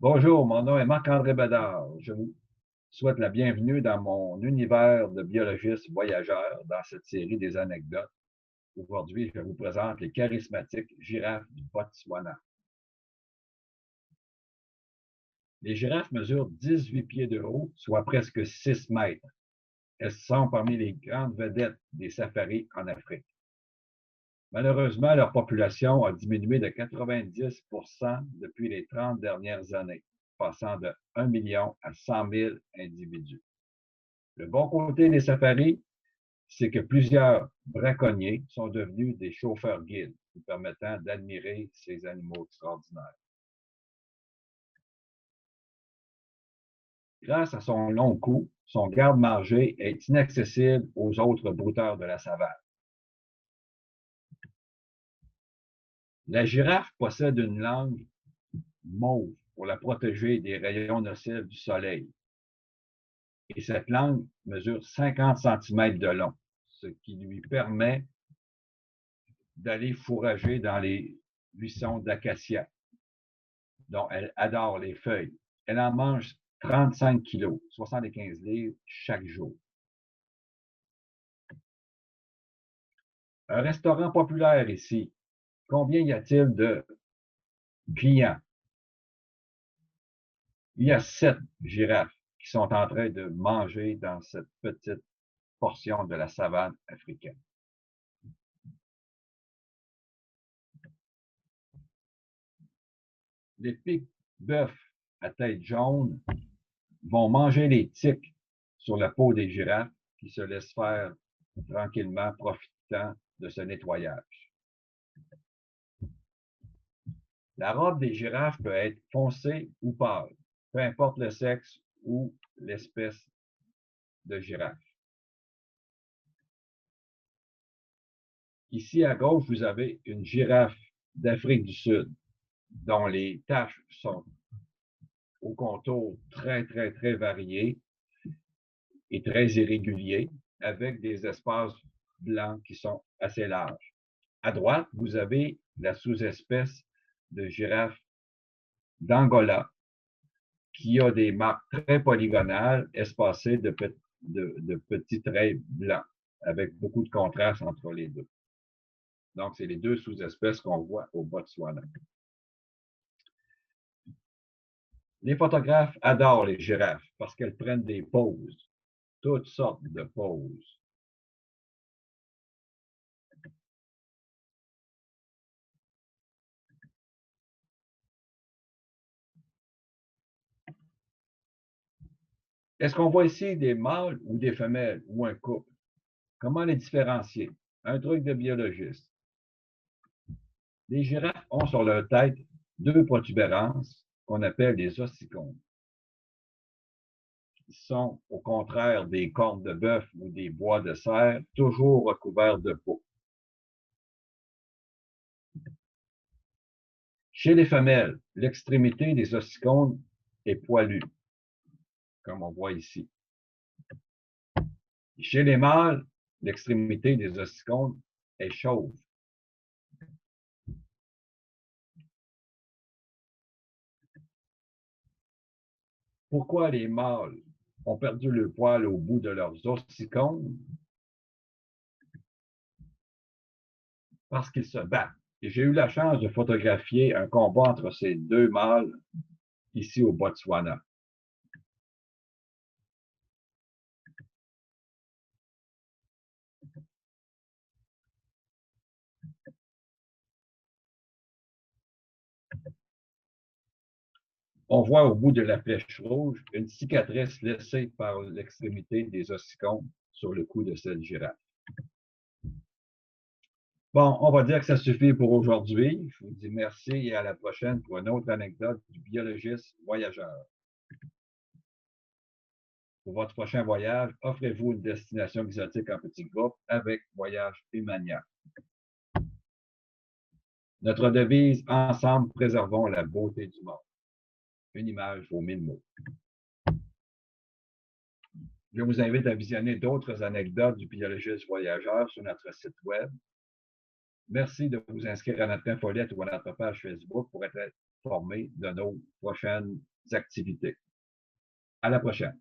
Bonjour, mon nom est Marc-André Bédard. Je vous souhaite la bienvenue dans mon univers de biologiste voyageur dans cette série des anecdotes. Aujourd'hui, je vous présente les charismatiques girafes du Botswana. Les girafes mesurent 18 pieds de haut, soit presque 6 mètres. Elles sont parmi les grandes vedettes des safaris en Afrique. Malheureusement, leur population a diminué de 90 depuis les 30 dernières années, passant de 1 million à 100 000 individus. Le bon côté des safaris, c'est que plusieurs braconniers sont devenus des chauffeurs guides, nous permettant d'admirer ces animaux extraordinaires. Grâce à son long cou, son garde-manger est inaccessible aux autres brouteurs de la savane. La girafe possède une langue mauve pour la protéger des rayons nocifs du soleil. Et cette langue mesure 50 cm de long, ce qui lui permet d'aller fourrager dans les buissons d'acacia, dont elle adore les feuilles. Elle en mange 35 kilos, 75 livres chaque jour. Un restaurant populaire ici. Combien y a-t-il de clients? Il y a 7 girafes qui sont en train de manger dans cette petite portion de la savane africaine. Les pics-bœufs à tête jaune vont manger les tiques sur la peau des girafes qui se laissent faire tranquillement, profitant de ce nettoyage. La robe des girafes peut être foncée ou pâle, peu importe le sexe ou l'espèce de girafe. Ici à gauche, vous avez une girafe d'Afrique du Sud, dont les taches sont au contour très variés et très irréguliers, avec des espaces blancs qui sont assez larges. À droite, vous avez la sous-espèce de girafe d'Angola, qui a des marques très polygonales, espacées de petits traits blancs, avec beaucoup de contraste entre les deux. Donc, c'est les deux sous-espèces qu'on voit au Botswana. Les photographes adorent les girafes parce qu'elles prennent des poses, toutes sortes de poses. Est-ce qu'on voit ici des mâles ou des femelles ou un couple? Comment les différencier? Un truc de biologiste. Les girafes ont sur leur tête deux protubérances qu'on appelle des ossicones. Ils sont, au contraire des cornes de bœuf ou des bois de cerf, toujours recouverts de peau. Chez les femelles, l'extrémité des ossicones est poilue, comme on voit ici. Chez les mâles, l'extrémité des ossicones est chauve. Pourquoi les mâles ont perdu le poil au bout de leurs ossicones? Parce qu'ils se battent. Et j'ai eu la chance de photographier un combat entre ces deux mâles ici au Botswana. On voit au bout de la flèche rouge une cicatrice laissée par l'extrémité des ossicones sur le cou de cette girafe. Bon, on va dire que ça suffit pour aujourd'hui. Je vous dis merci et à la prochaine pour une autre anecdote du biologiste voyageur. Pour votre prochain voyage, offrez-vous une destination exotique en petit groupe avec Voyage Humania. Notre devise, ensemble, préservons la beauté du monde. Une image vaut 1000 mots. Je vous invite à visionner d'autres anecdotes du biologiste voyageur sur notre site web Merci de vous inscrire à notre infolette ou à notre page Facebook pour être informé de nos prochaines activités. À la prochaine.